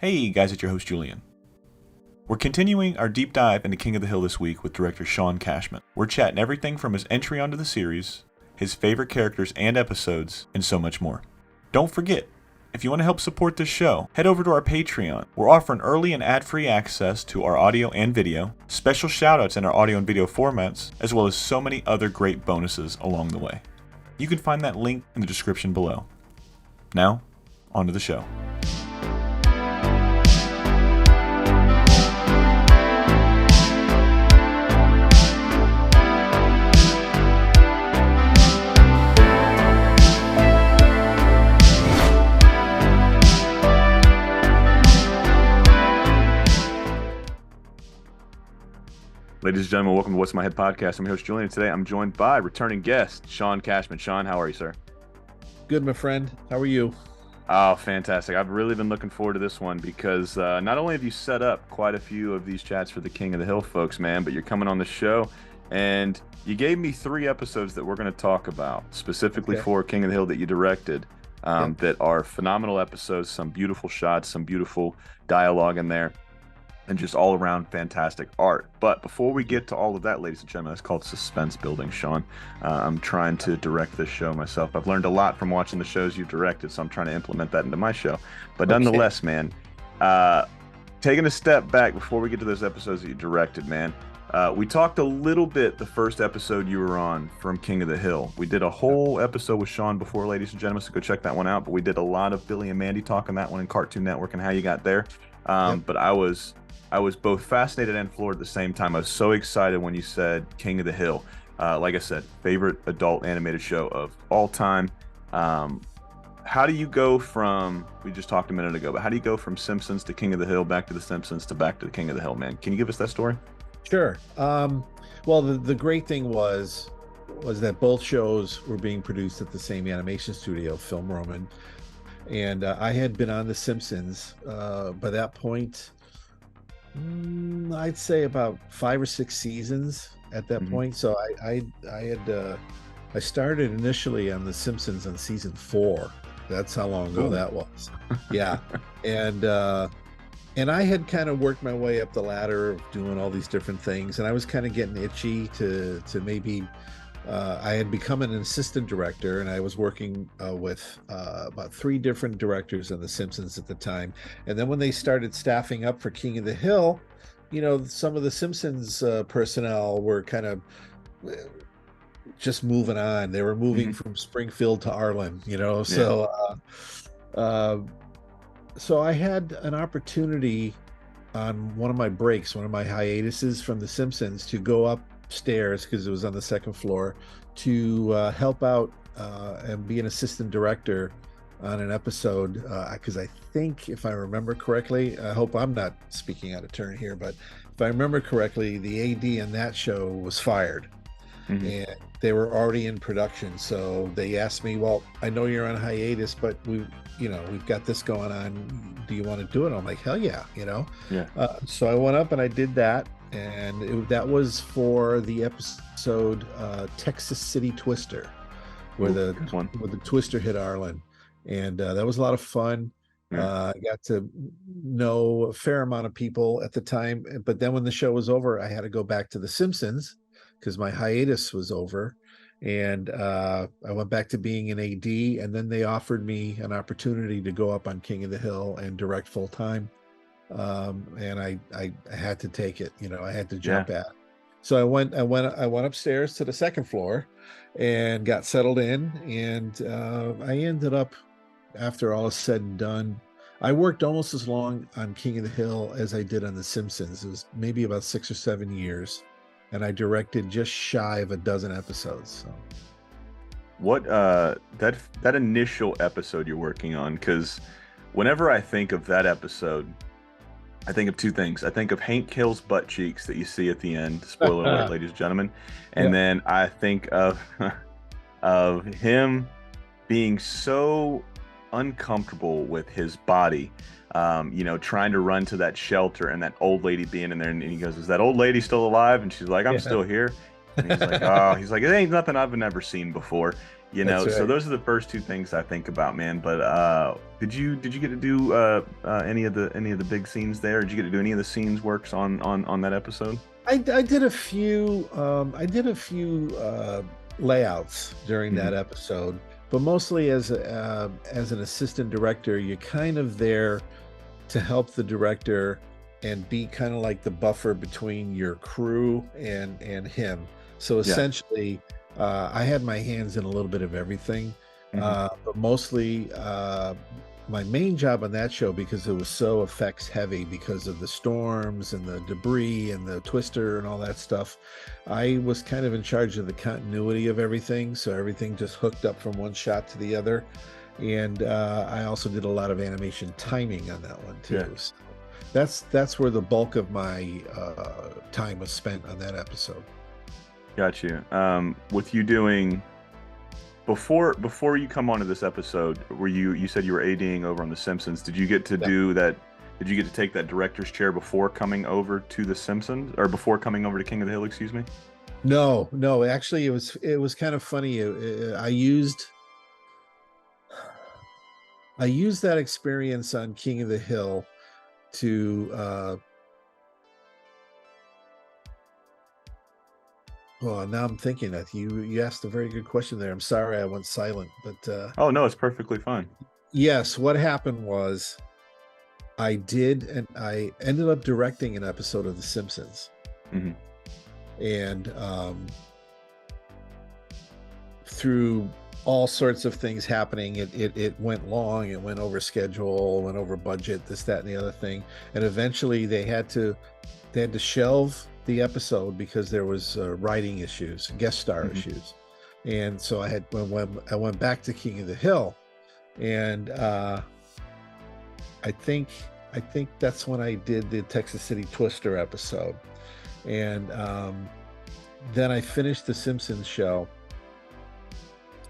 Hey guys, it's your host Julian. We're continuing our deep dive into King of the Hill this week with director Shaun Cashman. We're chatting everything from his entry onto the series, his favorite characters and episodes, and so much more. Don't forget, if you want to help support this show, head over to our Patreon. We're offering early and ad-free access to our audio and video, special shoutouts in our audio and video formats, as well as so many other great bonuses along the way. You can find that link in the description below. Now, on to the show. Ladies and gentlemen, welcome to What's My Head podcast. I'm your host, Julian. Today, I'm joined by returning guest, Shaun Cashman. Shaun, how are you, sir? Good, my friend. How are you? Oh, fantastic. I've really been looking forward to this one because not only have you set up quite a few of these chats for the King of the Hill folks, man, but you're coming on the show and you gave me 3 episodes that we're going to talk about specifically for King of the Hill that you directed that are phenomenal episodes, some beautiful shots, some beautiful dialogue in there, and just all around fantastic art. But before we get to all of that, ladies and gentlemen, that's called suspense building, Shaun. I'm trying to direct this show myself. I've learned a lot from watching the shows you've directed, so I'm trying to implement that into my show. But nonetheless, man, taking a step back before we get to those episodes that you directed, man, we talked a little bit the first episode you were on from King of the Hill. We did a whole episode with Shaun before, ladies and gentlemen, so go check that one out. But we did a lot of Billy and Mandy talking that one in Cartoon Network and how you got there. But I was both fascinated and floored at the same time. I was so excited when you said King of the Hill. Like I said, favorite adult animated show of all time. How do you go from, we just talked a minute ago, but how do you go from Simpsons to King of the Hill, back to the Simpsons to back to the King of the Hill, man? Can you give us that story? Sure. Well, the great thing was that both shows were being produced at the same animation studio, Film Roman. And I had been on The Simpsons by that point. I'd say about 5 or 6 seasons at that point. So I started initially on The Simpsons on season 4. That's how long ago that was. Yeah. And I had kind of worked my way up the ladder of doing all these different things, and I was kind of getting itchy to maybe I had become an assistant director, and I was working with about 3 different directors on The Simpsons at the time. And then when they started staffing up for King of the Hill, you know, some of the Simpsons personnel were kind of just moving on. They were moving from Springfield to Arlen, you know. So I had an opportunity on one of my breaks, one of my hiatuses from The Simpsons, to go upstairs, because it was on the 2nd floor, to help out and be an assistant director on an episode, because I think, if I remember correctly, I hope I'm not speaking out of turn here, but if I remember correctly, the AD on that show was fired. And they were already in production. So they asked me, well, I know you're on hiatus, but we've got this going on. Do you want to do it? I'm like, hell yeah, you know? Yeah. So I went up and I did that. And that was for the episode Texas City Twister, where the Twister hit Arlen. And that was a lot of fun. I got to know a fair amount of people at the time. But then when the show was over, I had to go back to The Simpsons, because my hiatus was over, and I went back to being an AD, and then they offered me an opportunity to go up on King of the Hill and direct full time, and I had to take it. You know, I had to jump at. So I went upstairs to the 2nd floor and got settled in, and I ended up, after all is said and done, I worked almost as long on King of the Hill as I did on The Simpsons. It was maybe about 6 or 7 years. And I directed just shy of a dozen episodes. So. What that initial episode you're working on, because whenever I think of that episode, I think of 2 things. I think of Hank Hill's butt cheeks that you see at the end. Spoiler alert, ladies and gentlemen. And then I think of him being so uncomfortable with his body, trying to run to that shelter, and that old lady being in there, and he goes, "Is that old lady still alive?" And she's like, "I'm still here." And he's like, oh, he's like, it ain't nothing I've never seen before, you That's know. So right. those are the first two things I think about, man. But did you get to do any of the big scenes there? Did you get to do any of the scenes works on that episode? I did a few layouts during Hmm. that episode, but mostly as an assistant director, you're kind of there to help the director and be kind of like the buffer between your crew and him. So Yeah. essentially, I had my hands in a little bit of everything, Hmm. but mostly my main job on that show, because it was so effects heavy because of the storms and the debris and the twister and all that stuff. I was kind of in charge of the continuity of everything, so everything just hooked up from one shot to the other. And I also did a lot of animation timing on that one Yeah. too. So that's where the bulk of my time was spent on that episode. Got you. With you doing before you come onto this episode, were you said you were ADing over on The Simpsons? Did you get to Yeah. do that? Did you get to take that director's chair before coming over to The Simpsons, or before coming over to King of the Hill? Excuse me. No, no, actually, it was kind of funny. I used that experience on King of the Hill to well, now I'm thinking that you asked a very good question there. I'm sorry I went silent, but Oh no, it's perfectly fine. yes, what happened was and I ended up directing an episode of The Simpsons. Hmm. And through all sorts of things happening, it went long, it went over schedule, went over budget, this, that, and the other thing. And eventually they had to shelve the episode because there was writing issues, guest star Hmm. issues. And so when I went back to King of the Hill, and I think I think that's when I did the Texas City Twister episode. And then I finished the Simpsons show,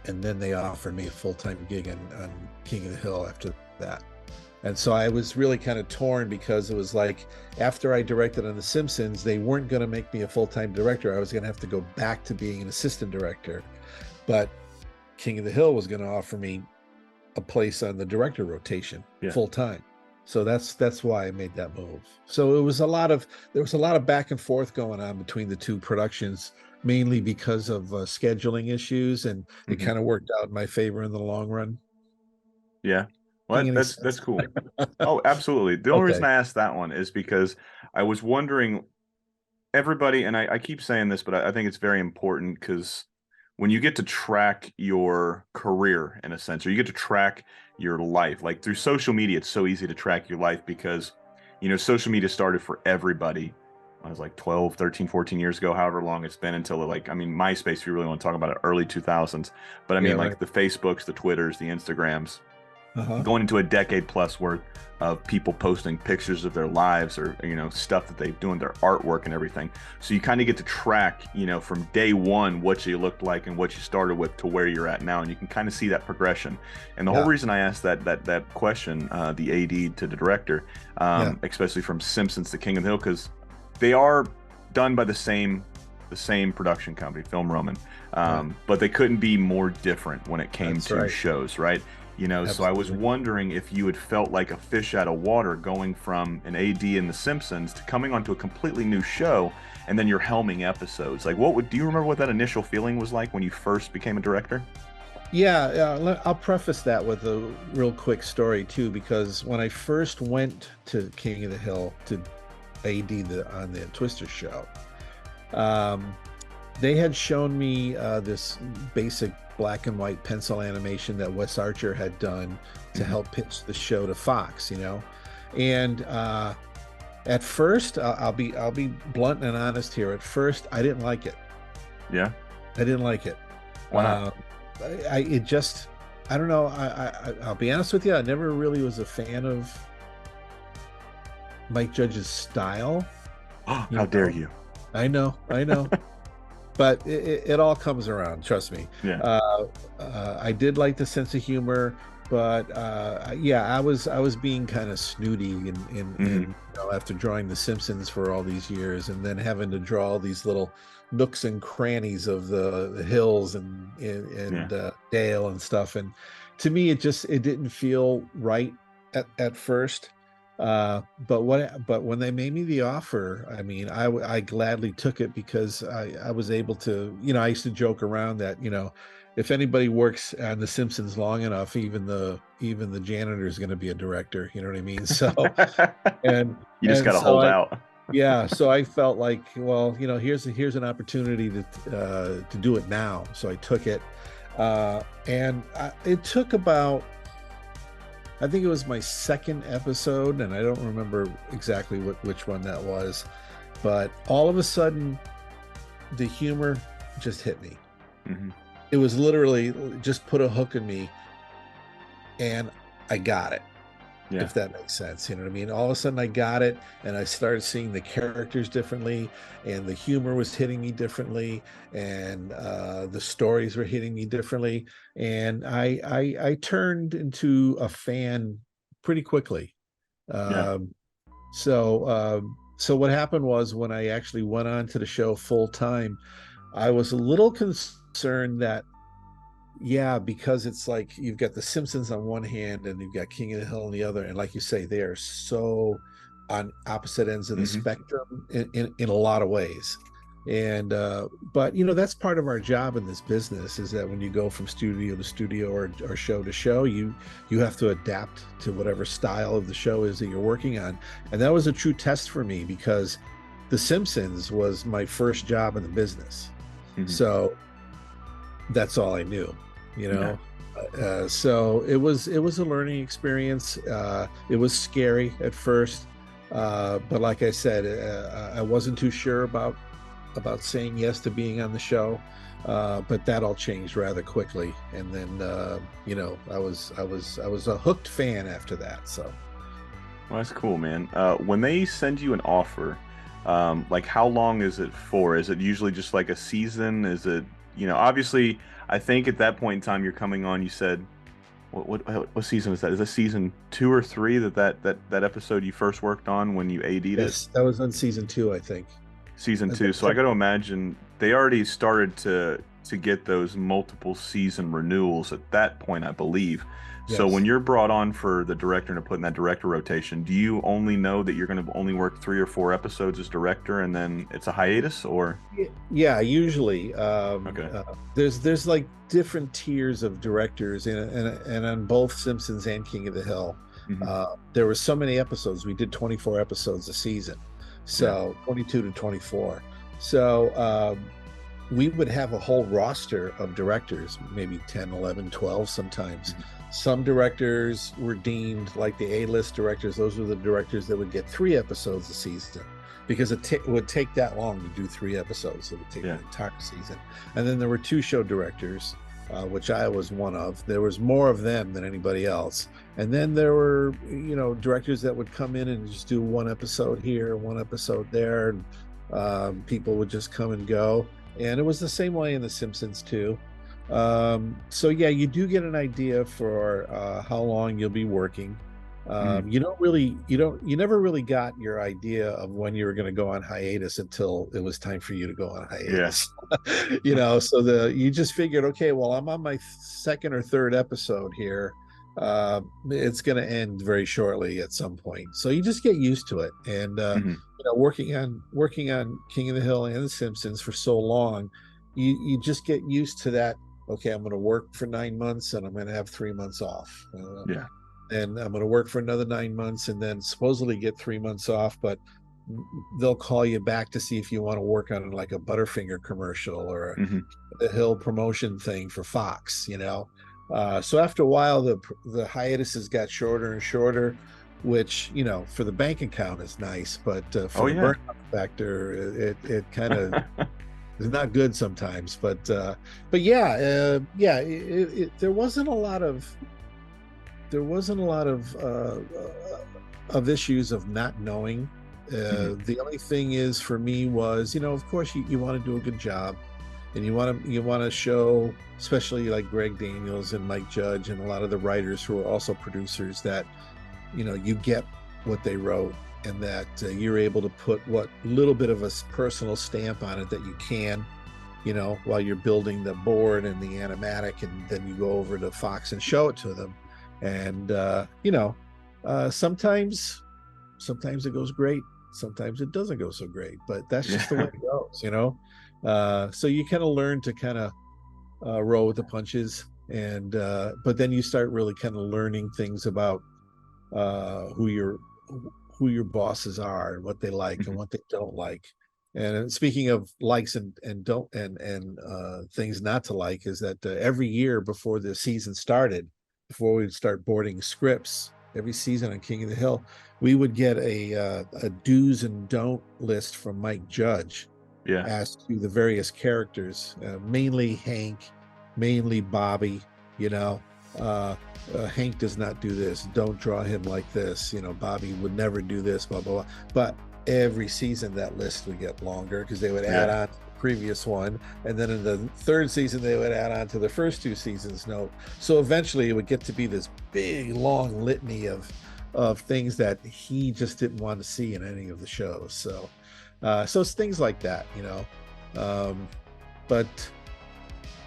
and then they offered me a full-time gig on King of the Hill after that. And so I was really kind of torn, because it was like, after I directed on The Simpsons, they weren't going to make me a full-time director. I was going to have to go back to being an assistant director. But King of the Hill was going to offer me a place on the director rotation Yeah. full time. So that's why I made that move. So there was a lot of back and forth going on between the two productions, mainly because of scheduling issues, and it Hmm. kind of worked out in my favor in the long run. Yeah. Well, Making any that's sense? cool. Oh, absolutely. The only reason Okay. I asked that one is because I was wondering, everybody, and I keep saying this, but I think it's very important because when you get to track your career in a sense, or you get to track your life, like through social media, it's so easy to track your life because, social media started for everybody. I was like 12, 13, 14 years ago, however long it's been until like, I mean, MySpace, if you really want to talk about it, early 2000s. But I Yeah, mean, right. like the Facebooks, the Twitters, the Instagrams, Uh-huh. going into a decade plus worth of people posting pictures of their lives, or stuff that they're doing, their artwork and everything. So you kind of get to track, from day one, what you looked like and what you started with to where you're at now, and you can kind of see that progression. And the whole Yeah. reason I asked that question, the AD to the director, Yeah. especially from Simpsons to King of the Hill, because they are done by the same production company, Film Roman, Right. but they couldn't be more different when it came That's to right. shows, right? So I was Absolutely. wondering if you had felt like a fish out of water going from an AD in The Simpsons to coming onto a completely new show, and then you're helming episodes. Like, do you remember what that initial feeling was like when you first became a director? Yeah, yeah. I'll preface that with a real quick story too, because when I first went to King of the Hill to AD on the Twister show, um, they had shown me this basic black and white pencil animation that Wes Archer had done to Hmm. help pitch the show to Fox, And at first, I'll be blunt and honest here. At first, I didn't like it. Yeah. I didn't like it. Why not? Uh, it just, I don't know. I'll be honest with you. I never really was a fan of Mike Judge's style. You How dare know, you? I know. But it all comes around. Trust me. Yeah. I did like the sense of humor. but yeah, I was being kind of snooty Hmm. after drawing The Simpsons for all these years, and then having to draw all these little nooks and crannies of the hills Yeah. and Dale and stuff. And to me, it didn't feel right at first. But when they made me the offer, I mean, I gladly took it because I was able to, I used to joke around that, if anybody works on The Simpsons long enough, even the janitor is going to be a director. You know what I mean? So and You just got and to so hold I out. yeah, so I felt like, well, here's an opportunity to do it now. So I took it, it took about, I think it was my second episode, and I don't remember exactly which one that was, but all of a sudden the humor just hit me. Hmm. It was literally just put a hook in me, and I got it, Yeah. if that makes sense. You know what I mean? All of a sudden I got it, and I started seeing the characters differently, and the humor was hitting me differently, and the stories were hitting me differently, and I turned into a fan pretty quickly. Yeah. Um, so what happened was, when I actually went on to the show full time, I was a little concerned that, yeah, because it's like you've got The Simpsons on one hand and you've got King of the Hill on the other, and like you say, they are so on opposite ends of the Hmm. spectrum in a lot of ways. And but that's part of our job in this business, is that when you go from studio to studio, or show to show, you have to adapt to whatever style of the show is that you're working on. And that was a true test for me, because The Simpsons was my first job in the business. Hmm. So that's all I knew, you Yeah. know. So it was a learning experience. It was scary at first, but like I said, I wasn't too sure about saying yes to being on the show. But that all changed rather quickly, and then I was a hooked fan after that. So Well, that's cool, man. When they send you an offer, like how long is it for? Is it usually just like a season? Is it, obviously, I think at that point in time you're coming on, you said, what season is that? Is this season two or three that episode you first worked on when you AD'd it? yes, that was on season two, I think. Season That two. was So I like, got to imagine they already started to get those multiple season renewals at that point, I believe. So when yes. you're brought on for the director and to put in that director rotation, do you only know that you're going to only work 3 or 4 episodes as director and then it's a hiatus, or? Yeah, usually Okay. there's like different tiers of directors, and on both Simpsons and King of the Hill, Hmm. there were so many episodes. We did 24 episodes a season, Yeah. so 22 to 24. So we would have a whole roster of directors, maybe 10, 11, 12 sometimes. Hmm. Some directors were deemed like the A-list directors. Those were the directors that would get 3 episodes a season, because it would take that long to do 3 episodes. It would take Yeah. the entire season. And then there were 2 show directors, which I was one of. There was more of them than anybody else. And then there were, directors that would come in and just do 1 episode here, 1 episode there, and people would just come and go. And it was the same way in The Simpsons too. So yeah, you do get an idea for how long you'll be working. Hmm. You never really got your idea of when you were going to go on hiatus until it was time for you to go on Yeah. hiatus. So you just figured, okay, well, I'm on my second or third episode here. It's going to end very shortly at some point. So you just get used to it. And Hmm. working on King of the Hill and The Simpsons for so long, you just get used to that. Okay, I'm going to work for 9 months, and I'm going to have 3 months off. Yeah. And I'm going to work for another 9 months, and then supposedly get 3 months off, but they'll call you back to see if you want to work on like a Butterfinger commercial or Hmm. a Hill promotion thing for Fox. So after a while, the hiatuses got shorter and shorter, which for the bank account is nice, but for Oh the yeah. burnout factor, it kind of is not good sometimes. But yeah, there wasn't a lot of issues of not knowing. Hmm. The only thing is for me was, of course, you want to do a good job. and you want to show, especially like Greg Daniels and Mike Judge and a lot of the writers who are also producers, that you get what they wrote, and that you're able to put what little bit of a personal stamp on it that you can, while you're building the board and the animatic, and then you go over to Fox and show it to them. And sometimes it goes great, sometimes it doesn't go so great, but that's just the way Yeah. it goes. So you kind of learn to kind of roll with the punches, and but then you start really kind of learning things about who your bosses are, and what they like and Mhm. what they don't like. And speaking of likes and don't and things not to like, is that every year before the season started, before we would start boarding scripts every season on King of the Hill, we would get a do's and don't list from Mike Judge Yeah. as to the various characters, mainly Hank, mainly Bobby. You know, uh, Hank does not do this. Don't draw him like this. Bobby would never do this. Blah blah blah. But every season that list would get longer because they would add Yeah. on to the previous one, and then in the third season they would add on to the first two seasons note. So eventually it would get to be this big long litany of things that he just didn't want to see in any of the shows. So it's things like that. Um, but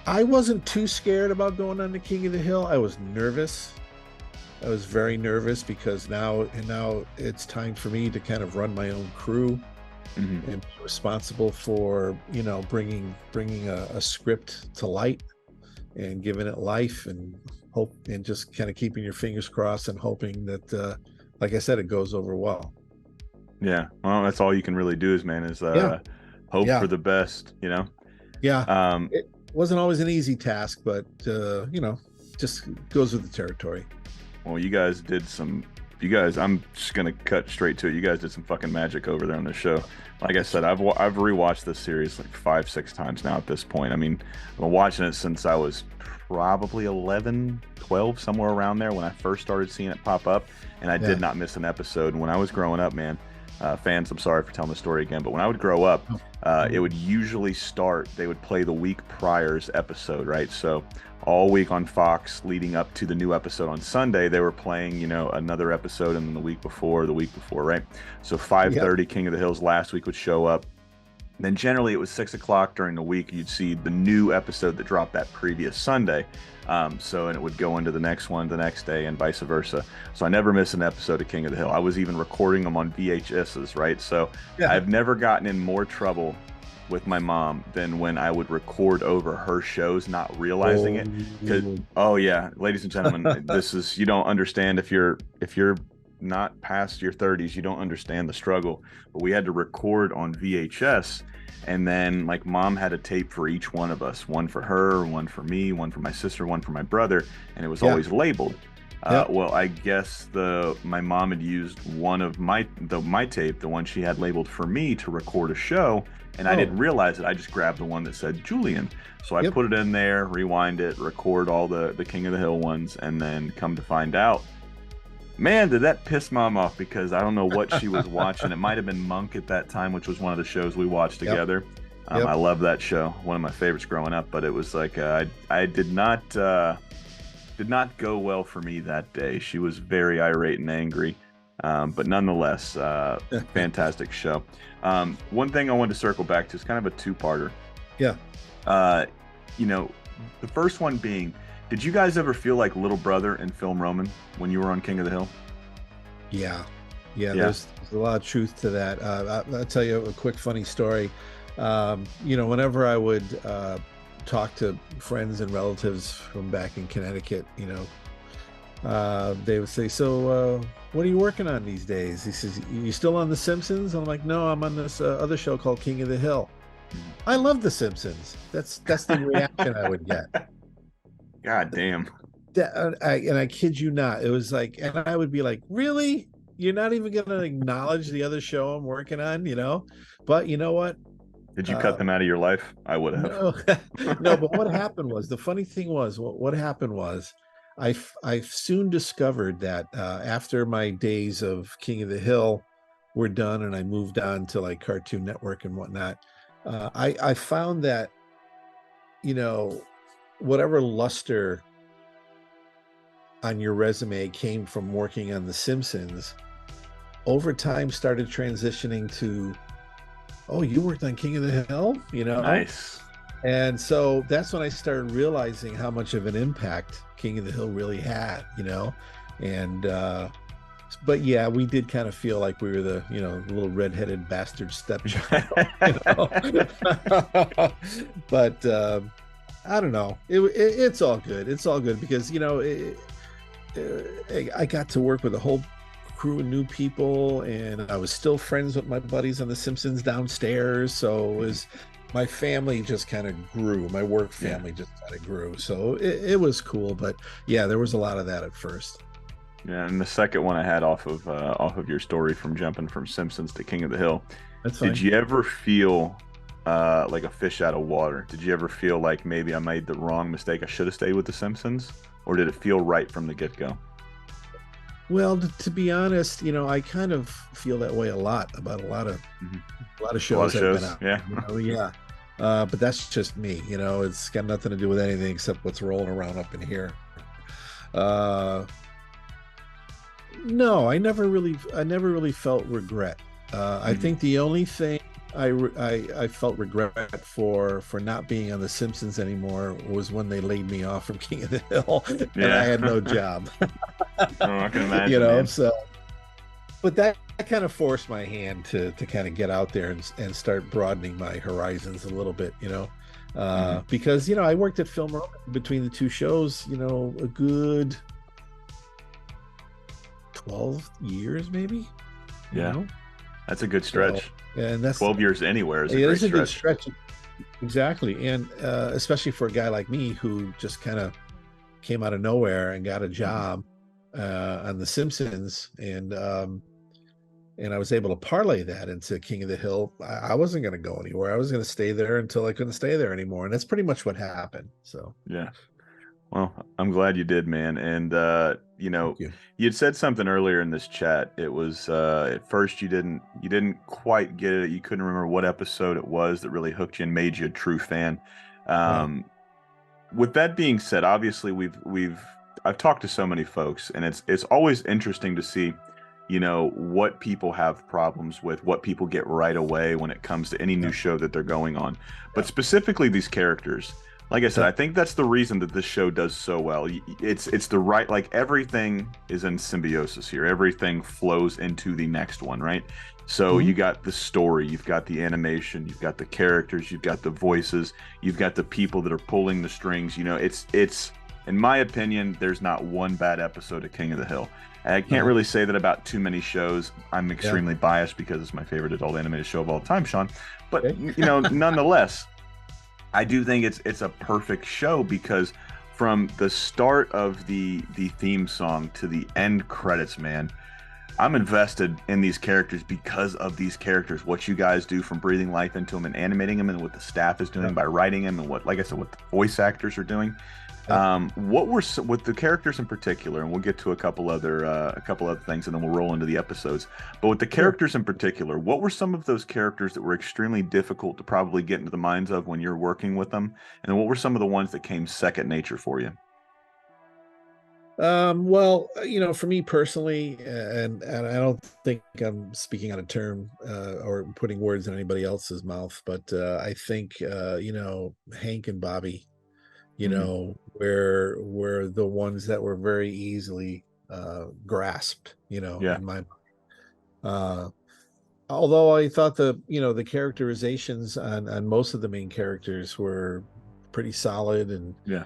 I wasn't too scared about going on the King of the Hill. I was nervous. I was very nervous because now it's time for me to kind of run my own crew Hmm. and be responsible for bringing a script to light and giving it life, and hope, and just kind of keeping your fingers crossed and hoping that, like I said, it goes over well. Yeah. Well, that's all you can really do is, man, is Yeah, hope for yeah, the best, you know? yeah. Um, It wasn't always an easy task, but just goes with the territory. well, you guys, I'm just gonna cut straight to it. You guys did some fucking magic over there on the show. Like I said, I've rewatched this series like 5, 6 times now at this point. I mean, I've been watching it since I was probably 11, 12, somewhere around there when I first started seeing it pop up, and I Yeah. did not miss an episode. And when I was growing up, man, fans, I'm sorry for telling the story again, but when I would grow up, Oh. it Mm. would usually start, they would play the week prior's episode, right? So all week on Fox leading up to the new episode on Sunday, they were playing, another episode, and then the week before, right? So Yep. 5:30, King of the Hills last week would show up. Then generally it was 6 o'clock during the week. You'd see the new episode that dropped that previous Sunday. And it would go into the next one the next day and vice versa. So I never missed an episode of King of the Hill. I was even recording them on VHSs, right? So Yeah. I've never gotten in more trouble with my mom than when I would record over her shows, not realizing Oh. it. Cause oh yeah, ladies and gentlemen, this is, you don't understand if you're not past your 30s, you don't understand the struggle. But we had to record on VHS, and then like mom had a tape for each one of us, one for her, one for me, one for my sister, one for my brother, and it was Yeah. always labeled. Yep. Well, I guess the my mom had used one of my tape, the one she had labeled for me, to record a show, and I Oh. didn't realize it. I just grabbed the one that said Julian, so I Yep. put it in there, rewind it, record all the King of the Hill ones, and then come to find out, man, did that piss mom off, because I don't know what she was watching. It might have been Monk at that time, which was one of the shows we watched Yep. together. I Yep. love that show, one of my favorites growing up. But it was like I did not go well for me that day. She was very irate and angry, but nonetheless, fantastic show. One thing I wanted to circle back to is kind of a two-parter. Yeah. Uh, you know, the first one being, did you guys ever feel like little brother in Film Roman when you were on King of the Hill? Yeah. Yeah. Yeah. There's a lot of truth to that. I'll tell you a quick funny story. Whenever I would talk to friends and relatives from back in Connecticut, they would say, "So, what are you working on these days?" He says, "You still on The Simpsons?" I'm like, "No, I'm on this other show called King of the Hill." I love The Simpsons. That's the reaction I would get. God damn. And I kid you not, it was like, and I would be like, "Really? You're not even going to acknowledge the other show I'm working on?" But you know what? Did you cut Uh, them out of your life? I would have. no, no. But what happened was, the funny thing was, what happened was, I soon discovered that after my days of King of the Hill were done, and I moved on to like Cartoon Network and whatnot, I found that you know, whatever luster on your resume came from working on The Simpsons, over time started transitioning to, oh, you worked on King of the Hill, you know? Nice. And so that's when I started realizing how much of an impact King of the Hill really had, you know? And but yeah, we did kind of feel like we were the, little redheaded bastard stepchild, you know. But I don't know. It's all good. It's all good because I got to work with a whole crew of new people, and I was still friends with my buddies on The Simpsons downstairs. So it was my family just kind of grew. My work Yeah. family just kind of grew. So it was cool. But yeah, there was a lot of that at first. Yeah, and the second one I had off of your story from jumping from Simpsons to King of the Hill. That's Did fine. you ever feel like a fish out of water? Did you ever feel like maybe I made the wrong mistake? I should have stayed with the Simpsons, or did it feel right from the get-go? Well, to be honest, I kind of feel that way a lot about Mhm. a lot of A lot of shows I've been shows, on. yeah. Yeah. But that's just me. It's got nothing to do with anything except what's rolling around up in here. Uh, no, I never really felt regret. I Mhm. think the only thing I felt regret for not being on The Simpsons anymore was when they laid me off from King of the Hill and I Yeah. had no job. Oh, I can imagine, man. So but that kind of forced my hand to kind of get out there and start broadening my horizons a little bit, Hmm. because I worked at Film Roman between the two shows, a good 12 years maybe, you Yeah, know. that's a good So, stretch. and that's 12 years anywhere is a it great is a good stretch. stretch, exactly, and especially for a guy like me who just kind of came out of nowhere and got a Hmm. job on The Simpsons, and I was able to parlay that into King of the Hill. I wasn't going to go anywhere. I was going to stay there until I couldn't stay there anymore, and that's pretty much what happened. So, Yeah. Well, I'm glad you did, man. And thank you. you had said something earlier in this chat. It was at first you didn't quite get it. You couldn't remember what episode it was that really hooked you and made you a true fan. Right. Um, with that being said, obviously we've I've talked to so many folks, and it's always interesting to see, what people have problems with, what people get right away when it comes to any new Yeah. show that they're going on. But Yeah. specifically these characters. Like I said, Yeah. I think that's the reason that this show does so well. It's the right, like everything is in symbiosis here. Everything flows into the next one, right? So Mhm. you got the story, you've got the animation, you've got the characters, you've got the voices, you've got the people that are pulling the strings. It's in my opinion, there's not one bad episode of King of the Hill. And I can't No. really say that about too many shows. I'm Yeah. extremely biased because it's my favorite adult animated show of all time, Shaun. But Okay. nonetheless, I do think it's a perfect show because from the start of the theme song to the end credits, man, I'm invested in these characters because of these characters. What you guys do from breathing life into them and animating them, and what the staff is Yeah. doing by writing them, and what, like I said, what the voice actors are doing. Yeah. What were with the characters in particular, and we'll get to a couple other things, and then we'll roll into the episodes. But with the Sure. characters in particular, what were some of those characters that were extremely difficult to probably get into the minds of when you're working with them, and then what were some of the ones that came second nature for you? Well, for me personally, and I don't think I'm speaking out of term or putting words in anybody else's mouth, but I think Hank and Bobby, Hmm. were the ones that were very easily grasped, Yeah, in my uh although I thought the characterizations on most of the main characters were pretty solid and yeah,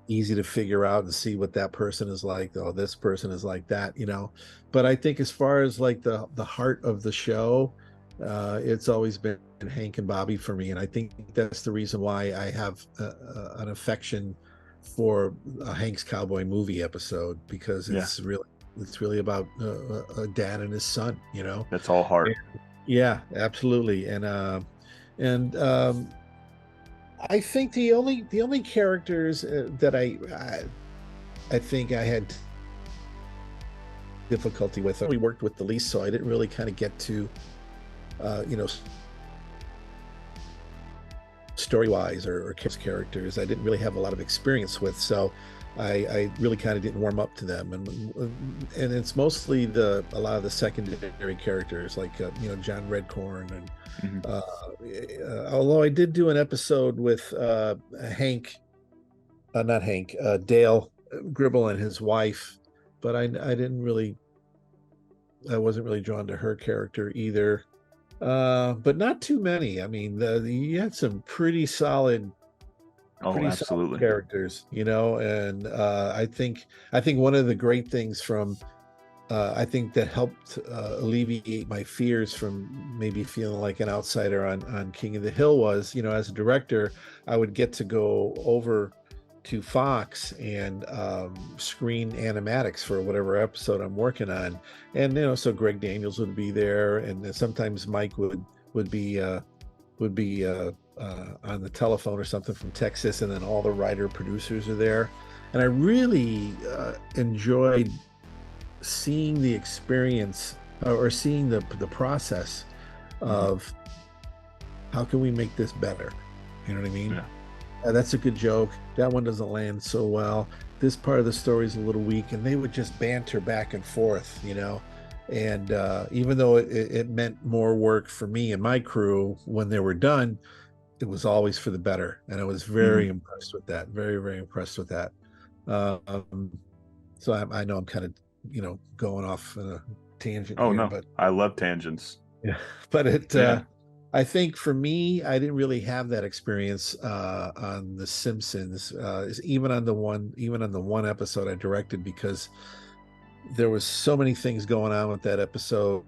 easy to figure out and see what that person is like. Oh, this person is like that, But I think as far as like the heart of the show, it's always been Hank and Bobby for me, and I think that's the reason why I have an affection for a Hank's Cowboy movie episode because yeah. it's really about a dad and his son, That's all heart. Yeah, absolutely. And I think the only characters that I think I had difficulty with. We worked with the least, so I didn't really kind of get to, uh, you know, story wise or characters I didn't really have a lot of experience with. So I really kind of didn't warm up to them, and it's mostly a lot of the secondary characters like John Redcorn and Hmm. although I did do an episode with Hank, not Hank, Dale Gribble and his wife, but I wasn't really drawn to her character either. But not too many. I mean, you had some Oh, pretty solid absolutely. characters, and I think one of the great things from I think that helped alleviate my fears from maybe feeling like an outsider on King of the Hill was, as a director, I would get to go over to Fox and screen animatics for whatever episode I'm working on, and so Greg Daniels would be there, and then sometimes Mike would be on the telephone or something from Texas, and then all the writer producers are there, and I really enjoyed seeing the experience or seeing the process Hmm. of how can we make this better. You know what I mean? Yeah. That's a good joke. That one doesn't land so well. This part of the story is a little weak, and they would just banter back and forth, and even though it meant more work for me and my crew when they were done, it was always for the better, and I was Hmm. very impressed with that. Very, very impressed with that. um, so I know I'm kind of going off in a tangent Oh here, no, but I love tangents. yeah, but Yeah. I think for me, I didn't really have that experience on The Simpsons, even on the one episode I directed, because there was so many things going on with that episode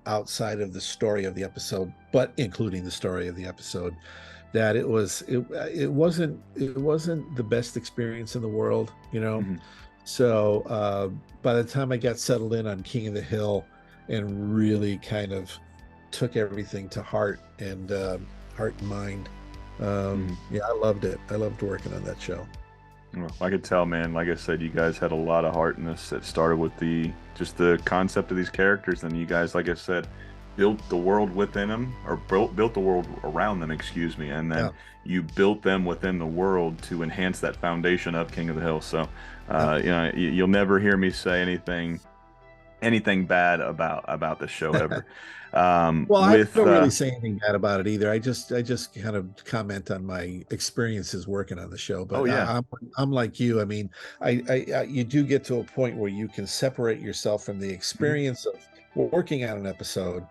outside of the story of the episode, but including the story of the episode, that it wasn't the best experience in the world, Hmm. So by the time I got settled in on King of the Hill and really kind of took everything to heart and mind, Hmm. yeah, I loved it. I loved working on that show. Well, I could tell, man. Like I said, you guys had a lot of heart in this. It started with the concept of these characters, and you guys, like I said, built the world within them, or built the world around them, excuse me, and then Yeah, you built them within the world to enhance that foundation of King of the Hill. So, yeah. you'll never hear me say anything bad about the show ever. Well, I With don't really say anything bad about it either. I just kind of comment on my experiences working on the show. Oh But yeah. I'm like you. I mean, you do get to a point where you can separate yourself from the Mhm. experience of working on an episode,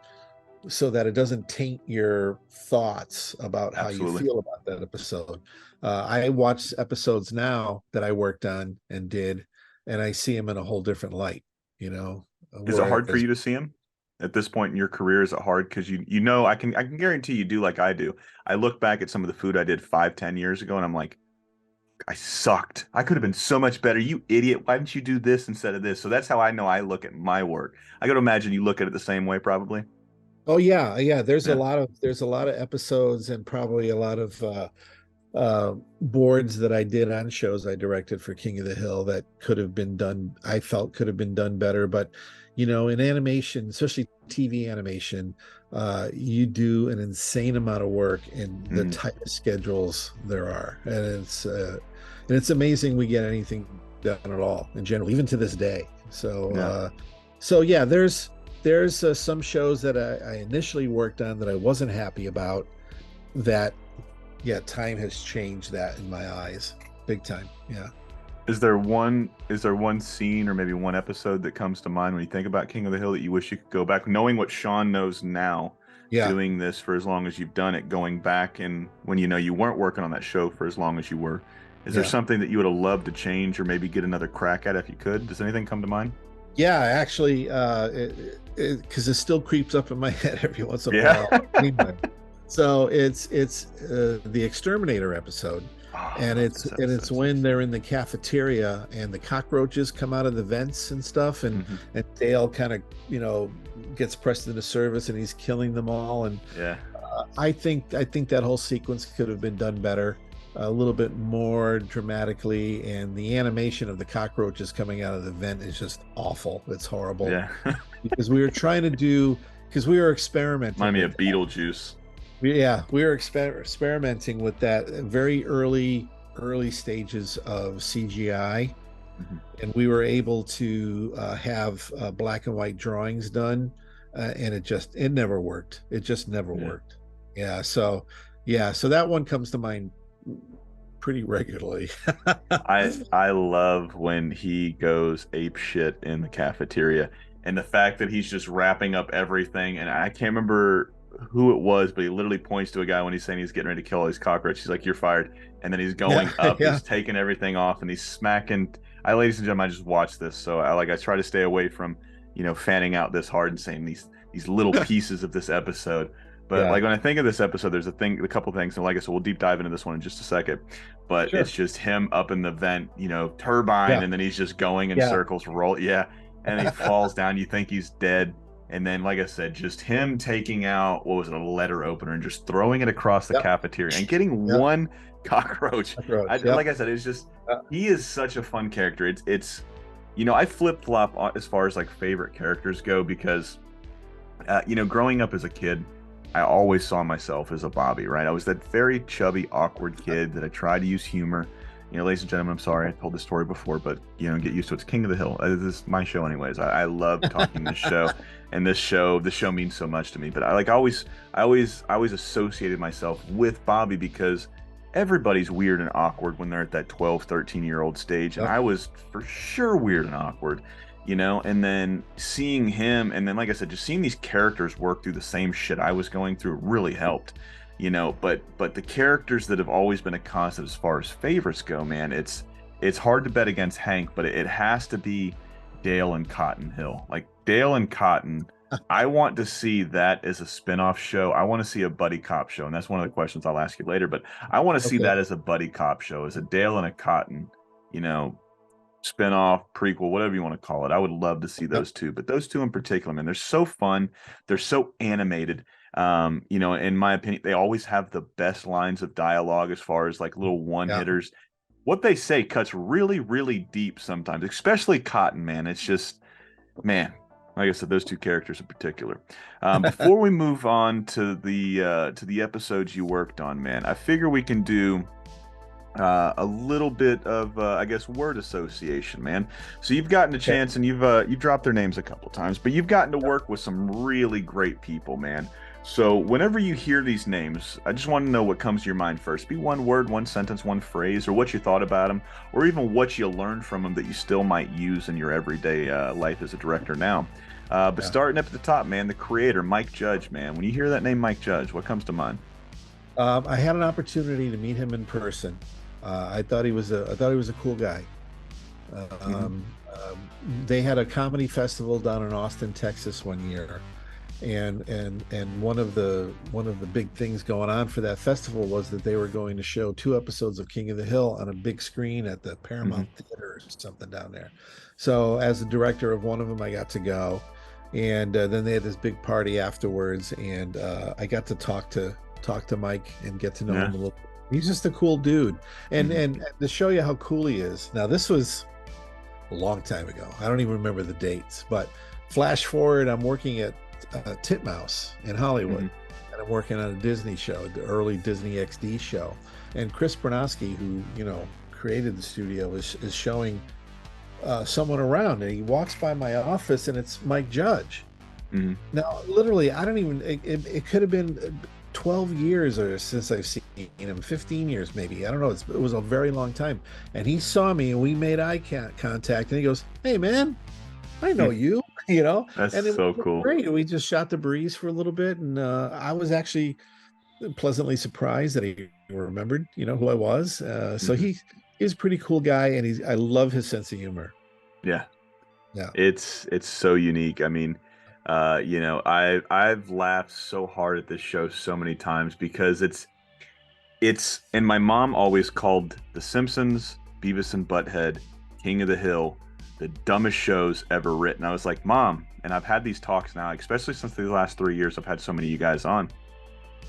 so that it doesn't taint your thoughts about how you Absolutely. feel about that episode. I watch episodes now that I worked on and did, and I see them in a whole different light. You know, Is it hard for whereas you to see him at this point in your career? Is it hard because you know I can guarantee you do like I do. I look back at some of the food I did 5, 10 years ago, and I'm like, I sucked. I could have been so much better. You idiot! Why didn't you do this instead of this? So that's how I know I look at my work. I got to imagine you look at it the same way, probably. oh yeah, yeah. Yeah. There's a lot of episodes and probably a lot of boards that I did on shows I directed for King of the Hill that could have been done. I felt could have been done better, but in animation, especially TV animation, you do an insane amount of work in the Mhm. tightest schedules there are, and it's amazing we get anything done at all in general, even to this day. Yeah. So yeah, there's some shows that I initially worked on that I wasn't happy about. That Yeah, time has changed that in my eyes, big time. Yeah, Is there one scene or maybe one episode that comes to mind when you think about King of the Hill that you wish you could go back, knowing what Shaun knows now, yeah, doing this for as long as you've done it, going back and when you know you weren't working on that show for as long as you were. Is there yeah, something that you would have loved to change or maybe get another crack at if you could? Does anything come to mind? yeah. Actually, because it still creeps up in my head every once in a Yeah. while. Anyway, so it's the Exterminator episode, Oh, I and love it's this and it's episode. when they're in the cafeteria and the cockroaches come out of the vents and stuff, and Hmm. Dale kind of gets pressed into service and he's killing them all, and Yeah. I think that whole sequence could have been done better, a little bit more dramatically, and the animation of the cockroaches coming out of the vent is just awful. It's horrible Yeah. because we were trying to do because we were experimenting Remind me with of that. Beetlejuice. we were experimenting with that very early stages of CGI, Mhm. and we were able to have black and white drawings done, and it never worked. It just never Yeah. worked. Yeah, so yeah, so that one comes to mind pretty regularly. I love when he goes ape shit in the cafeteria, and the fact that he's just wrapping up everything. And I can't remember who it was, but he literally points to a guy when he's saying he's getting ready to kill all these cockroaches. He's like, "You're fired," and then he's Yeah, going up. yeah, He's taking everything off, and he's smacking. Ladies and gentlemen, I just watched this, so I try to stay away from fanning out this hard and saying these little pieces of this episode. But yeah. like when I think of this episode, there's a couple things, and like I said, we'll deep dive into this one in just a second. But it's Sure. just him up in the vent, turbine, Yeah, and then he's just going in yeah. circles, roll, yeah, and he falls down. You think he's dead, and then, like I said, just him taking out what was it, a letter opener, and just throwing it across the Yep, cafeteria and getting yep. one cockroach. Approach. Like Yep. I said, it's just Uh, he is such a fun character. I flip flop as far as like favorite characters go because growing up as a kid, I always saw myself as a Bobby, right? I was that very chubby, awkward kid that I tried to use humor. Ladies and gentlemen, I'm sorry I told this story before, but get used to it. It's King of the Hill. This is my show, anyways. I love talking this show, and this show means so much to me. But I always associated myself with Bobby because everybody's weird and awkward when they're at that 12, 13-year-old stage, and yep, I was for sure weird and awkward. And then seeing him, and then, like I said, just seeing these characters work through the same shit I was going through really helped. But the characters that have always been a constant as far as favorites go, man, it's hard to bet against Hank, but it has to be Dale and Cotton Hill. Like Dale and Cotton, I want to see that as a spin-off show. I want to see a buddy cop show, and that's one of the questions I'll ask you later. But I want to see okay. that as a buddy cop show, as a Dale and a Cotton, you know, spinoff, prequel, whatever you want to call it. I would love to see Yep, those two, but those two in particular, man, they're so fun. They're so animated. In my opinion, they always have the best lines of dialogue as far as like little one yeah. hitters. What they say cuts really, really deep sometimes, especially Cotton, man. It's just, man, like I said, those two characters in particular. Before we move on to the episodes you worked on, man, I figure we can do a little bit of I guess word association, man. So you've gotten a Okay. chance, and you've dropped their names a couple times, but you've gotten to work with some really great people, man. So whenever you hear these names, I just want to know what comes to your mind first. Be one word, one sentence, one phrase, or what you thought about them, or even what you learned from them that you still might use in your everyday life as a director now. But Yeah. starting up at the top, man, the creator, Mike Judge, man. When you hear that name, Mike Judge, what comes to mind? I had an opportunity to meet him in person. I thought he was a cool guy. Hmm. They had a comedy festival down in Austin, Texas one year, and one of the big things going on for that festival was that they were going to show two episodes of King of the Hill on a big screen at the Hmm. Paramount Theater or something down there. So as the director of one of them, I got to go, and then they had this big party afterwards, and I got to talk to Mike and get to know Yeah. him a little. He's just a cool dude, Hmm. and to show you how cool he is. Now this was a long time ago. I don't even remember the dates, but flash forward, I'm working at Titmouse in Hollywood, Hmm. and I'm working on a Disney show, the early Disney XD show. And Chris Bernowski, who created the studio, is showing someone around, and he walks by my office, and it's Mike Judge. Hmm. Now, literally, I don't even. It could have been 12 years or since I've seen him, 15 years maybe. I don't know. It was a very long time. And he saw me, and we made eye contact, and he goes, "Hey, man, I know you," That's and it so was cool. great. We just shot the breeze for a little bit, and I was actually pleasantly surprised that he remembered, who I was. So Hmm. he's a pretty cool guy, and I love his sense of humor. Yeah, Yeah, it's so unique. I mean, I've laughed so hard at this show so many times because and my mom always called The Simpsons, Beavis and Butthead, King of the Hill, the dumbest shows ever written. I was like, Mom, and I've had these talks now, especially since the last 3 years. I've had so many of you guys on,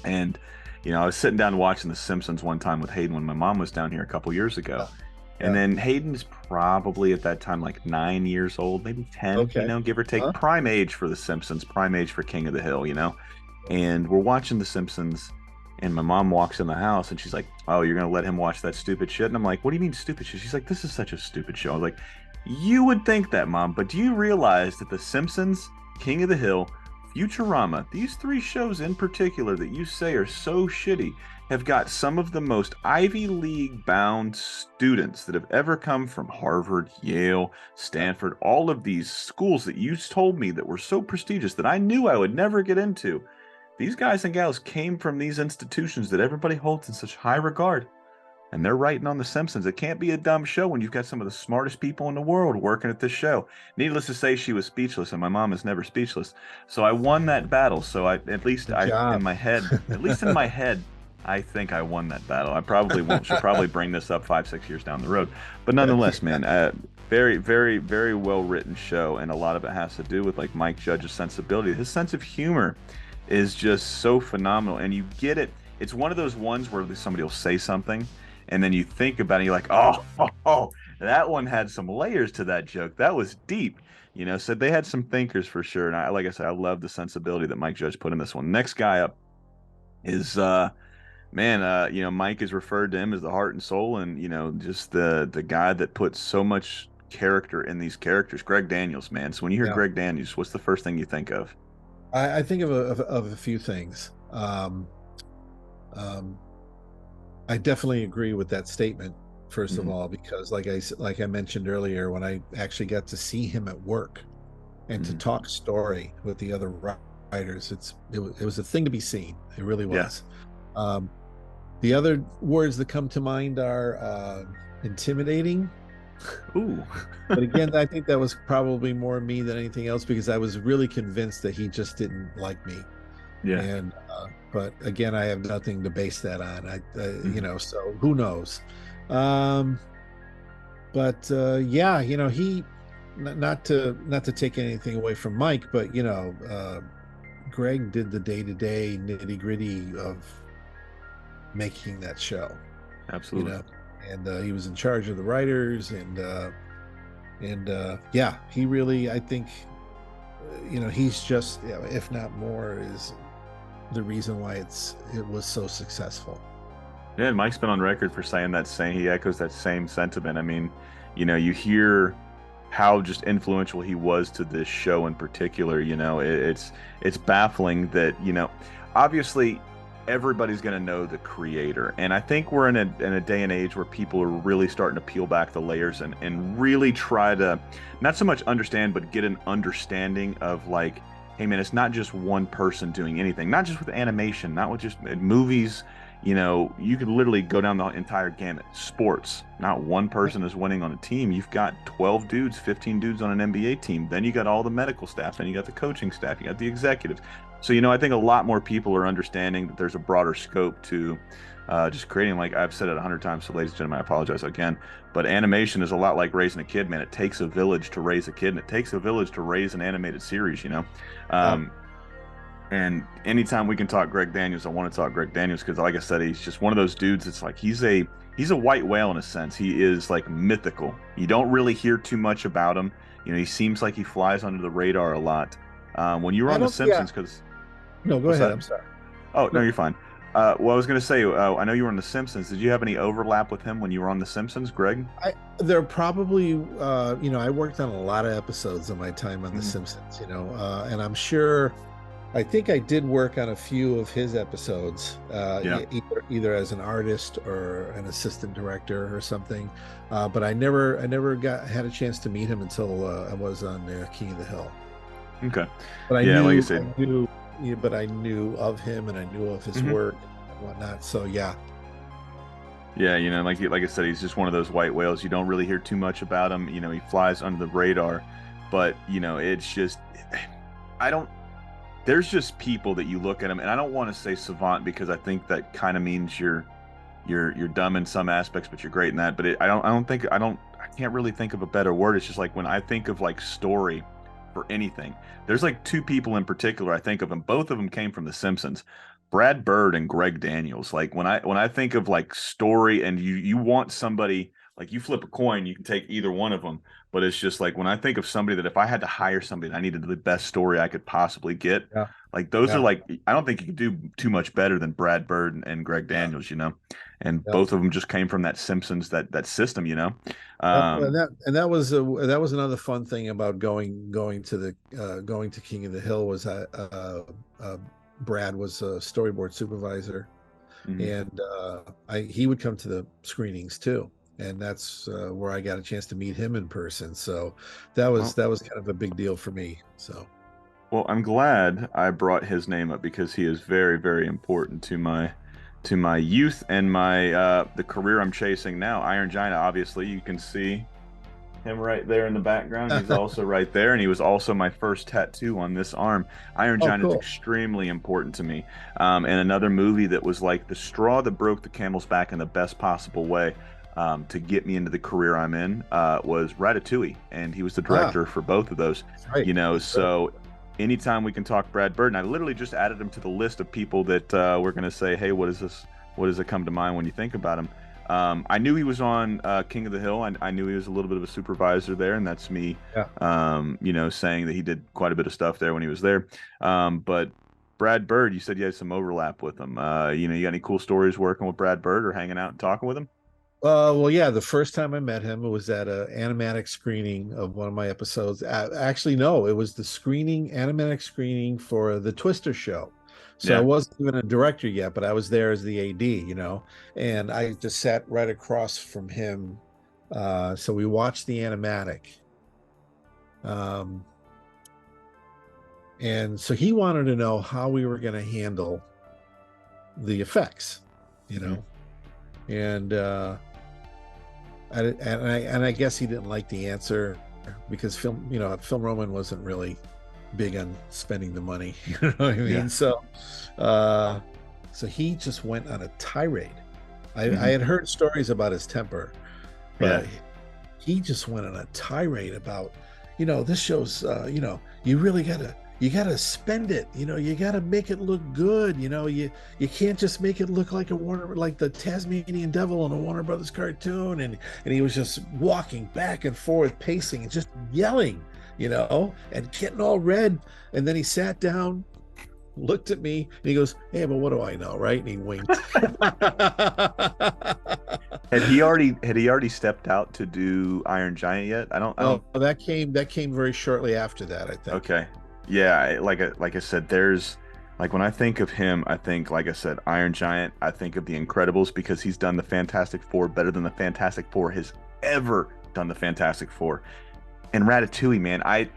and I was sitting down watching The Simpsons one time with Hayden when my mom was down here a couple years ago. yeah, And yeah. then Hayden's probably at that time like 9 years old, maybe 10, Okay. give or take. Huh? Prime age for The Simpsons, prime age for King of the Hill. and we're watching The Simpsons. And my mom walks in the house and she's like, "Oh, you're gonna let him watch that stupid shit?" And I'm like, "What do you mean stupid shit?" She's like, "This is such a stupid show." I was like, "You would think that, Mom, but do you realize that The Simpsons, King of the Hill, Futurama, these three shows in particular that you say are so shitty, have got some of the most Ivy League bound students that have ever come from Harvard, Yale, Yeah. Stanford, all of these schools that you told me that were so prestigious that I knew I would never get into. These guys and gals came from these institutions that everybody holds in such high regard, and they're writing on The Simpsons. It can't be a dumb show when you've got some of the smartest people in the world working at this show." Needless to say, she was speechless, and my mom is never speechless. So I won that battle. So I, at least Good I, in job. my head, at least in my head, I think I won that battle. I probably won't. She'll probably bring this up 5, 6 years down the road. But nonetheless, man, very, very, very well written show, and a lot of it has to do with like Mike Judge's sensibility. His sense of humor is just so phenomenal, and you get it. It's one of those ones where somebody will say something, and then you think about it, and you're like, "Oh, oh, that one had some layers to that joke. That was deep." So they had some thinkers for sure. And like I said, I love the sensibility that Mike Judge put in this one. Next guy up is man, Mike is referred to him as the heart and soul, and just the guy that puts so much character in these characters. Greg Daniels, man. So when you hear Yeah. Greg Daniels, what's the first thing you think of? I think of a few things. Um, I definitely agree with that statement, first of Hmm. all, because like I mentioned earlier, when I actually got to see him at work and to Hmm. talk story with the other writers, it was a thing to be seen. It really Yeah. was. Um, the other words that come to mind are intimidating. Ooh. But again, I think that was probably more me than anything else because I was really convinced that he just didn't like me. Yeah. And but again, I have nothing to base that on. Hmm. So who knows? Um, but yeah, he not to take anything away from Mike, but Greg did the day-to-day nitty-gritty of making that show, you Absolutely. know, and he was in charge of the writers and yeah, he really, I think, he's just, if not more, is the reason why it was so successful. Yeah, and Mike's been on record for saying that same, he echoes that same sentiment. I mean, you hear how just influential he was to this show in particular. It's baffling that, obviously everybody's going to know the creator. And I think we're in a day and age where people are really starting to peel back the layers and really try to not so much understand, but get an understanding of like, hey man, it's not just one person doing anything, not just with animation, not with just movies. You could literally go down the entire gamut. Sports, not one person is winning on a team. You've got 12 dudes, 15 dudes on an NBA team. Then you got all the medical staff. Then you got the coaching staff. You got the executives. So, I think a lot more people are understanding that there's a broader scope to just creating, like I've said it 100 times. So, ladies and gentlemen, I apologize again. But animation is a lot like raising a kid, man. It takes a village to raise a kid, and it takes a village to raise an animated series. Yeah. Um, and anytime we can talk Greg Daniels, I want to talk Greg Daniels because, like I said, he's just one of those dudes. It's like he's a white whale in a sense. He is like mythical. You don't really hear too much about him. He seems like he flies under the radar a lot. When you were I on The don't. Yeah. Simpsons, because No, go what's ahead. that? I'm sorry. Oh no, No, you're fine. Well, I was gonna say, I know you were on The Simpsons. Did you have any overlap with him when you were on The Simpsons, Greg? there probably, I worked on a lot of episodes of my time on The Hmm. Simpsons, and I'm sure, I think I did work on a few of his episodes, Yeah. either as an artist or an assistant director or something. But I never had a chance to meet him until I was on King of the Hill. Okay. But Yeah, like I said. but I knew of him and I knew of his Mhm. work and whatnot. So yeah, Yeah, like I said, he's just one of those white whales. You don't really hear too much about him. He flies under the radar, but it's just I don't. There's just people that you look at him, and I don't want to say savant because I think that kind of means you're dumb in some aspects, but you're great in that. But I can't really think of a better word. It's just like when I think of like story for anything, there's like two people in particular I think of, and both of them came from The Simpsons. Brad Bird and Greg Daniels. Like when I think of like story, and you want somebody like you flip a coin, you can take either one of them. But it's just like when I think of somebody that if I had to hire somebody and I needed the best story I could possibly get, Yeah, like those are yeah, like I don't think you could do too much better than Brad Bird and Greg yeah, Daniels, you know. And yeah. both of them just came from that Simpsons that system, you know. Yep, and Um, that was another fun thing about going to King of the Hill was that Brad was a storyboard supervisor, mhm. and he would come to the screenings too, and that's where I got a chance to meet him in person. So Well, that was kind of a big deal for me. So well, I'm glad I brought his name up because he is very, very important to my youth and my the career I'm chasing now. Iron Giant, obviously, you can see him right there in the background. He's also right there, and he was also my first tattoo on this arm. Iron oh, Giant is cool. extremely important to me. And another movie that was like the straw that broke the camel's back in the best possible way to get me into the career I'm in was Ratatouille, and he was the Ah, director for both of those. that's right. You know, That's right. so anytime we can talk Brad Bird, and I literally just added him to the list of people that we're going to say, hey, what is this? What does it come to mind when you think about him? I knew he was on King of the Hill. I knew he was a little bit of a supervisor there, and that's me, Yeah. you know, saying that he did quite a bit of stuff there when he was there. But Brad Bird, you said you had some overlap with him. You know, you got any cool stories working with Brad Bird or hanging out and talking with him? Well, yeah, the first time I met him, it was at a animatic screening of one of my episodes. Actually, no, it was the animatic screening for the Twister show. So I Yeah. wasn't even a director yet, but I was there as the AD, and I just sat right across from him. So we watched the animatic. Um, and so he wanted to know how we were going to handle the effects, you Hmm. know, and I guess he didn't like the answer because Film Roman wasn't really big on spending the money. You know what I Yeah. mean? Uh, so he just went on a tirade. I Hmm. had heard stories about his temper, Yeah. but he just went on a tirade about, this show's, you gotta spend it. You gotta make it look good. You can't just make it look like like the Tasmanian Devil in a Warner Brothers cartoon. And he was just walking back and forth, pacing and just yelling, and getting all red. And then he sat down, looked at me, and he goes, "Hey, but what do I know, right?" And he winked. Had he already stepped out to do Iron Giant yet? I No, don't. that came very shortly after that, I think. Okay. Yeah, like I said, there's like when I think of him, I think like I said, Iron Giant. I think of The Incredibles because he's done the Fantastic Four better than the Fantastic Four has ever done the Fantastic Four. And Ratatouille, man, I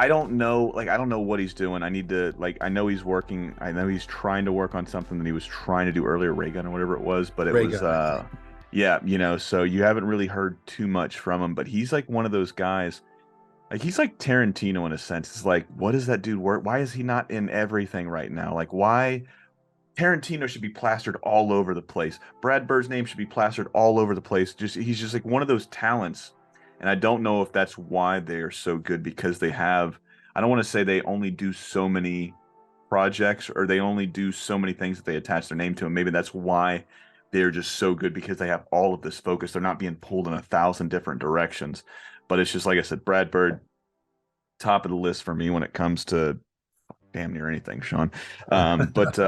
don't know, like I don't know what he's doing. I need to like I know he's working. I know he's trying to work on something that he was trying to do earlier, Raygun or whatever it was, but it was Raygun, I think. yeah, you know, so you haven't really heard too much from him, but he's like one of those guys. Like he's like Tarantino in a sense. It's like, what does that dude work? Why is he not in everything right now? Like, why Tarantino should be plastered all over the place. Brad Bird's name should be plastered all over the place. Just he's just like one of those talents. And I don't know if that's why they are so good because they have, I don't want to say they only do so many projects or they only do so many things that they attach their name to. And maybe that's why they're just so good because they have all of this focus. They're not being pulled in a thousand different directions. But it's just like I said, Brad Bird, top of the list for me when it comes to damn near anything, Shaun. But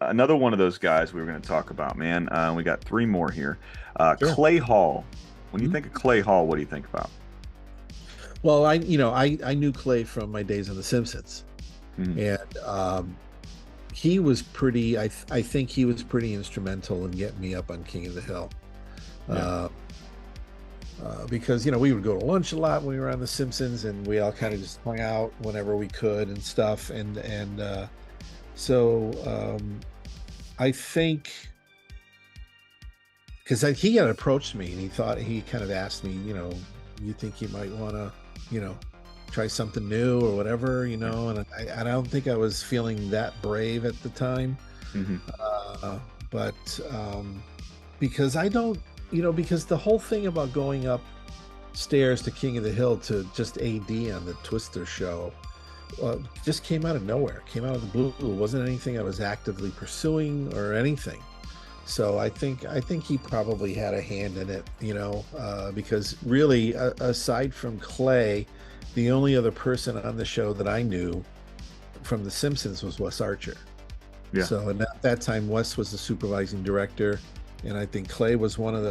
another one of those guys we were going to talk about, man. We got three more here. Sure. Clay Hall. When you Mhm. think of Clay Hall, what do you think about? Well, I knew Clay from my days on The Simpsons, Mhm. and he was pretty. I think he was pretty instrumental in getting me up on King of the Hill, Yeah. uh, because we would go to lunch a lot when we were on The Simpsons, and we all kind of just hung out whenever we could and stuff. And so I think because he had approached me and he kind of asked me, you think you might want to, you know, try something new or whatever, Yeah. and I don't think I was feeling that brave at the time. Hmm. Uh, but because I don't, because the whole thing about going up stairs to King of the Hill to just AD on the Twister show just came out of nowhere, came out of the blue. It wasn't anything I was actively pursuing or anything. So I think he probably had a hand in it, because really, aside from Clay, the only other person on the show that I knew from The Simpsons was Wes Archer. Yeah. So and at that time, Wes was the supervising director, and I think Clay was one of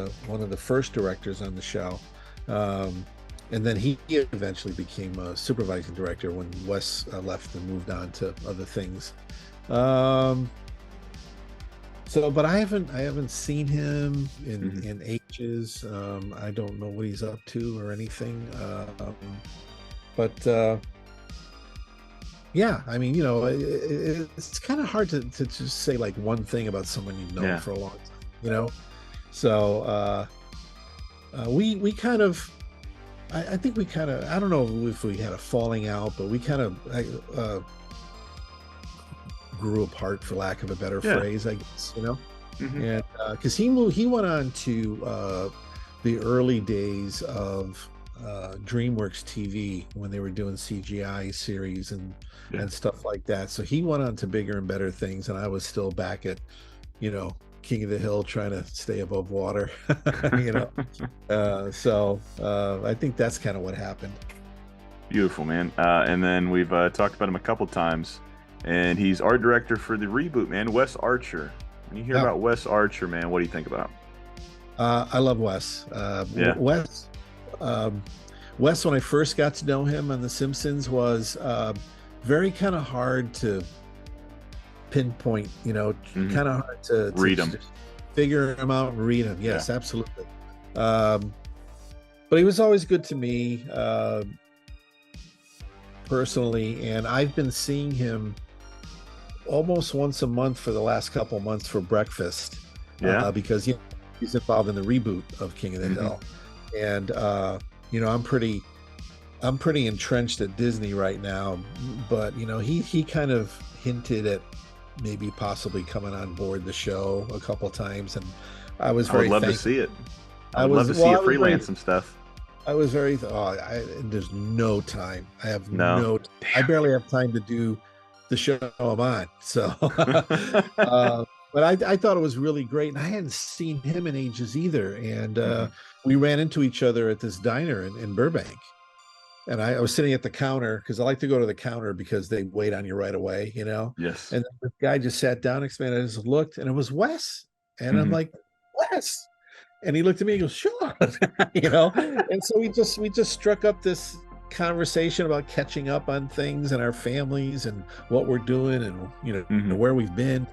the first directors on the show. Um, and then he eventually became a supervising director when Wes left and moved on to other things. Um, but I haven't seen him in Hmm. in ages. I don't know what he's up to or anything. But yeah, I mean, it's kind of hard to just say like one thing about someone you've known Yeah. for a long time, you know. So we kind of, I think we kind of, I don't know if we had a falling out, but we kind of grew apart, for lack of a better Yeah. phrase, I guess. Hmm. And because he went on to the early days of DreamWorks TV when they were doing CGI series Yeah. and stuff like that. So he went on to bigger and better things, and I was still back at, you know, King of the Hill, trying to stay above water. you know. I think that's kind of what happened. Beautiful, man. And then we've talked about him a couple times, and he's art director for the reboot, man. Wes Archer. When you hear Yeah. about Wes Archer, man, what do you think about? I love Wes. Yeah. Um, Wes, when I first got to know him on The Simpsons, was very kind of hard to pinpoint, Hmm. kind of hard to Read him. just figure him out and read him. Yeah. Yes, absolutely. Um, but he was always good to me personally, and I've been seeing him almost once a month for the last couple months for breakfast Yeah. because he's involved in the reboot of King of the Hmm. Hill, and I'm pretty entrenched at Disney right now, but he kind of hinted at maybe possibly coming on board the show a couple times, and I was I would very love to thankful. see it. I I would love was to well, see you I was very freelance some stuff. I was very there's no time. I have No. I Damn. barely have time to do the show I'm on. So but I thought it was really great, and I hadn't seen him in ages either. And Hmm. we ran into each other at this diner in Burbank, and I was sitting at the counter because I like to go to the counter because they wait on you right away. Yes. And the guy just sat down next to me, and I just looked, and it was Wes, and I'm Hmm. like, Wes. And he looked at me and goes, sure. And so we just struck up this conversation about catching up on things and our families and what we're doing and Hmm. where we've been.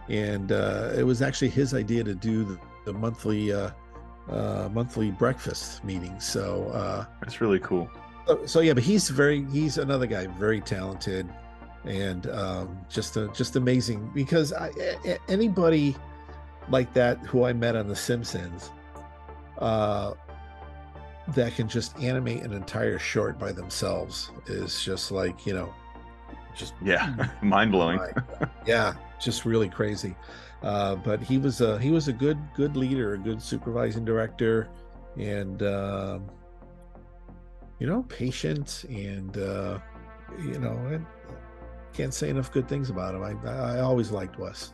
And it was actually his idea to do the monthly breakfast meetings. That's really cool. So yeah, but he's another guy, very talented, and just amazing because anybody like that who I met on The Simpsons uh, that can just animate an entire short by themselves is just like, just Yeah. Mind blowing. my God. Yeah, just really crazy. But he was a good leader, a good supervising director, and patient, and I can't say enough good things about him. I always liked Wes.